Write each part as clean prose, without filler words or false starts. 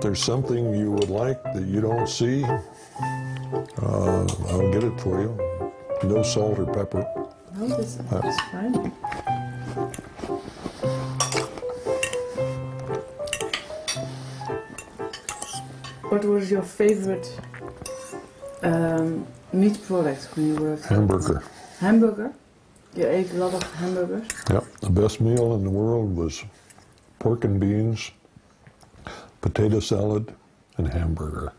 there's something you would like that you don't see, I'll get it for you. No salt or pepper. No, that's fine. What was your favorite meat product when you worked? Hamburger. Hamburger? You ate a lot of hamburgers? Yep, the best meal in the world was pork and beans, potato salad, and hamburger.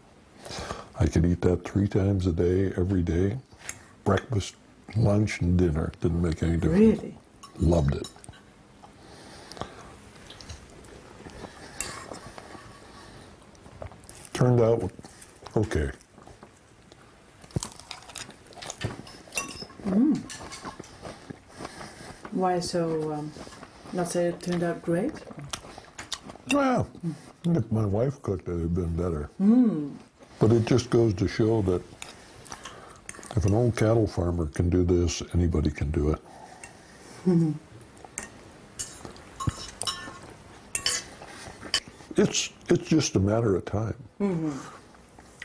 I could eat that 3 times a day, every day. Breakfast, lunch, and dinner. Didn't make any difference. Really? Loved it. Turned out okay. Why so, not say it turned out great? Well, if my wife cooked it, it'd been better. But it just goes to show that if an old cattle farmer can do this, anybody can do it. It's just a matter of time.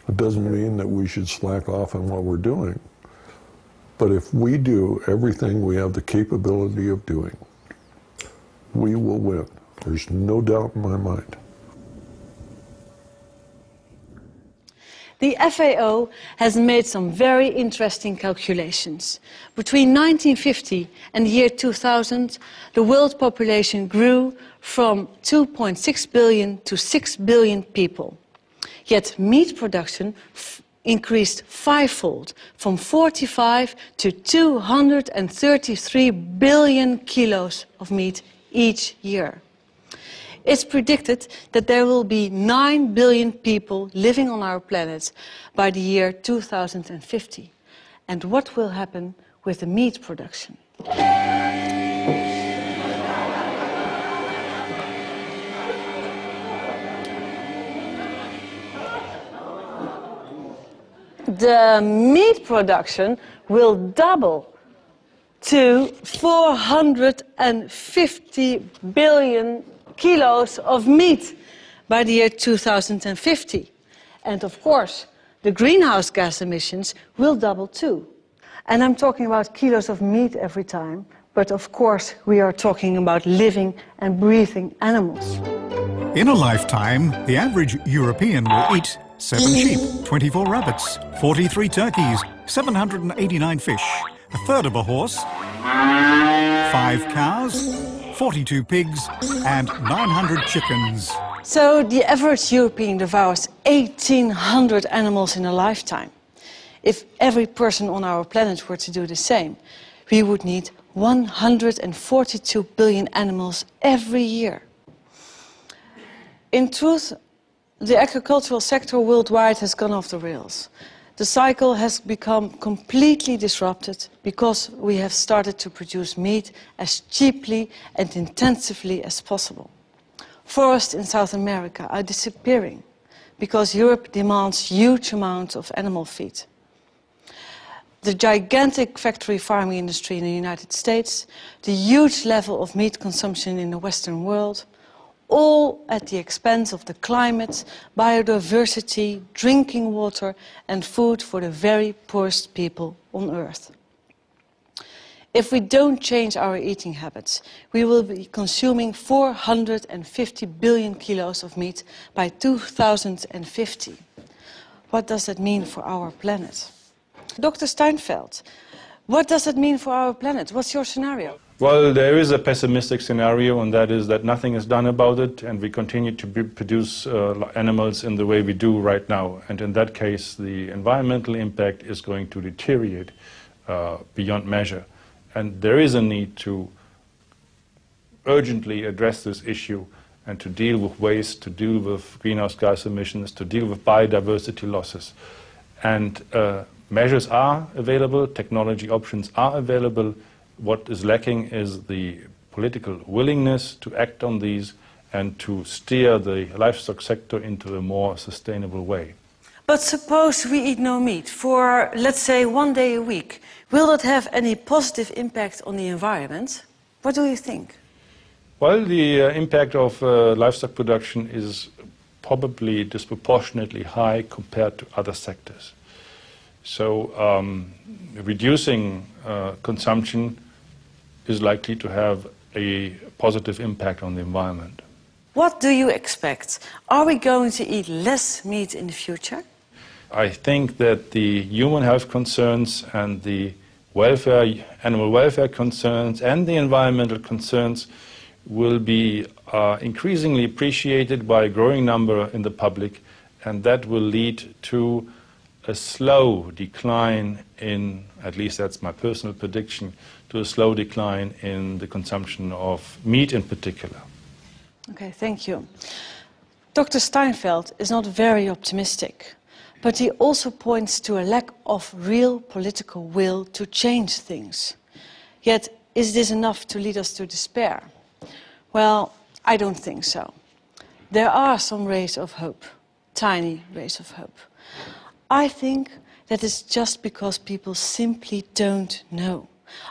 It doesn't mean that we should slack off on what we're doing. But if we do everything we have the capability of doing, we will win. There's no doubt in my mind. The FAO has made some very interesting calculations. Between 1950 and the year 2000, the world population grew from 2.6 billion to 6 billion people. Yet meat production increased 5-fold, from 45 to 233 billion kilos of meat each year. It's predicted that there will be 9 billion people living on our planet by the year 2050. And what will happen with the meat production? The meat production will double to 450 billion kilos of meat by the year 2050. And of course, the greenhouse gas emissions will double too. And I'm talking about kilos of meat every time, but of course we are talking about living and breathing animals. In a lifetime, the average European will eat 7 sheep, 24 rabbits, 43 turkeys, 789 fish, a third of a horse, 5 cows, 42 pigs and 900 chickens. So the average European devours 1,800 animals in a lifetime. If every person on our planet were to do the same, we would need 142 billion animals every year. In truth, the agricultural sector worldwide has gone off the rails. The cycle has become completely disrupted because we have started to produce meat as cheaply and intensively as possible. Forests in South America are disappearing because Europe demands huge amounts of animal feed. The gigantic factory farming industry in the United States, the huge level of meat consumption in the Western world, all at the expense of the climate, biodiversity, drinking water and food for the very poorest people on Earth. If we don't change our eating habits, we will be consuming 450 billion kilos of meat by 2050. What does that mean for our planet? Dr. Steinfeld, what does that mean for our planet? What's your scenario? Well, there is a pessimistic scenario, and that is that nothing is done about it, and we continue to produce animals in the way we do right now. And in that case, the environmental impact is going to deteriorate beyond measure. And there is a need to urgently address this issue and to deal with waste, to deal with greenhouse gas emissions, to deal with biodiversity losses. And measures are available, technology options are available. What is lacking is the political willingness to act on these and to steer the livestock sector into a more sustainable way. But suppose we eat no meat for, let's say, 1 day a week. Will that have any positive impact on the environment? What do you think? Well, the impact of livestock production is probably disproportionately high compared to other sectors. So reducing consumption is likely to have a positive impact on the environment. What do you expect? Are we going to eat less meat in the future? I think that the human health concerns and the welfare, animal welfare concerns and the environmental concerns will be increasingly appreciated by a growing number in the public, and that will lead to a slow decline in, at least that's my personal prediction, to a slow decline in the consumption of meat in particular. Okay, thank you. Dr. Steinfeld is not very optimistic, but he also points to a lack of real political will to change things. Yet, is this enough to lead us to despair? Well, I don't think so. There are some rays of hope, tiny rays of hope. I think that is just because people simply don't know.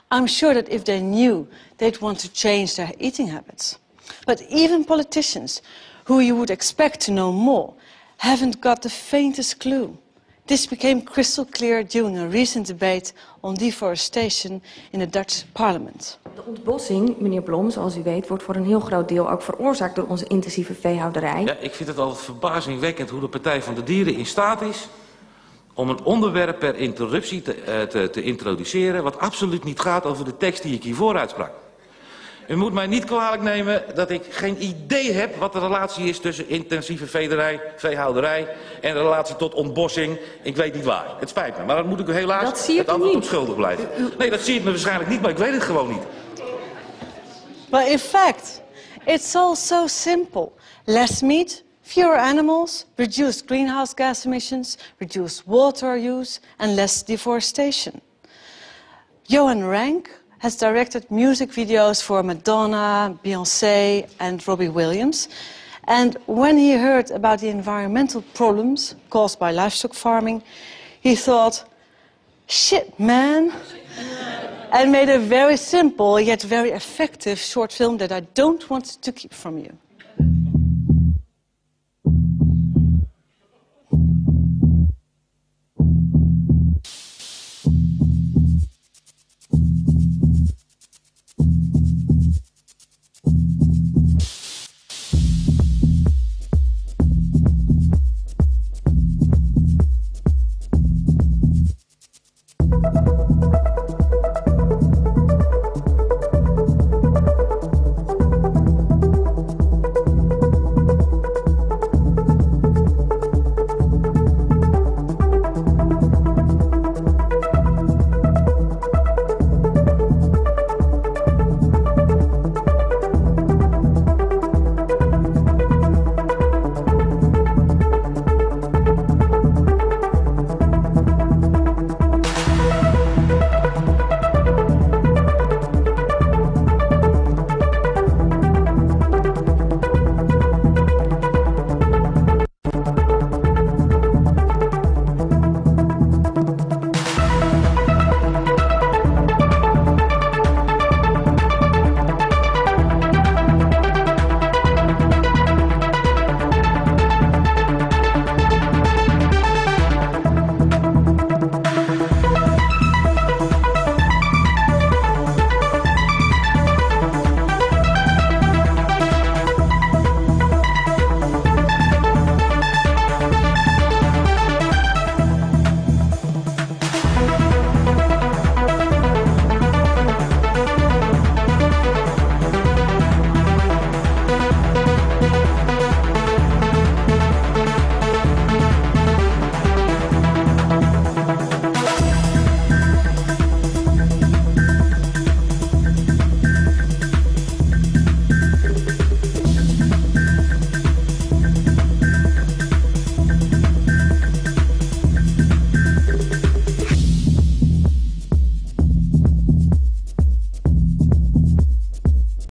I'm sure that if they knew, they'd want to change their eating habits. But even politicians, who you would expect to know more, haven't got the faintest clue. This became crystal clear during a recent debate on deforestation in the Dutch parliament. De ontbossing, meneer Blom, zoals u weet, wordt voor een heel groot deel ook veroorzaakt door onze intensieve veehouderij. Ja, ik vind het altijd verbazingwekkend hoe de Partij van de Dieren in staat is om een onderwerp per interruptie te introduceren wat absoluut niet gaat over de tekst die ik hiervoor uitsprak. U moet mij niet kwalijk nemen dat ik geen idee heb wat de relatie is tussen intensieve veehouderij en de relatie tot ontbossing. Ik weet niet waar. Het spijt me, maar dan moet ik u helaas het antwoord op schuldig blijven. Nee, dat zie ik me waarschijnlijk niet, maar ik weet het gewoon niet. But in fact, it's all so simple. Less meat, fewer animals, reduced greenhouse gas emissions, reduced water use and less deforestation. Johan Rank has directed music videos for Madonna, Beyoncé and Robbie Williams. And when he heard about the environmental problems caused by livestock farming, he thought, shit, man. And made a very simple yet very effective short film that I don't want to keep from you.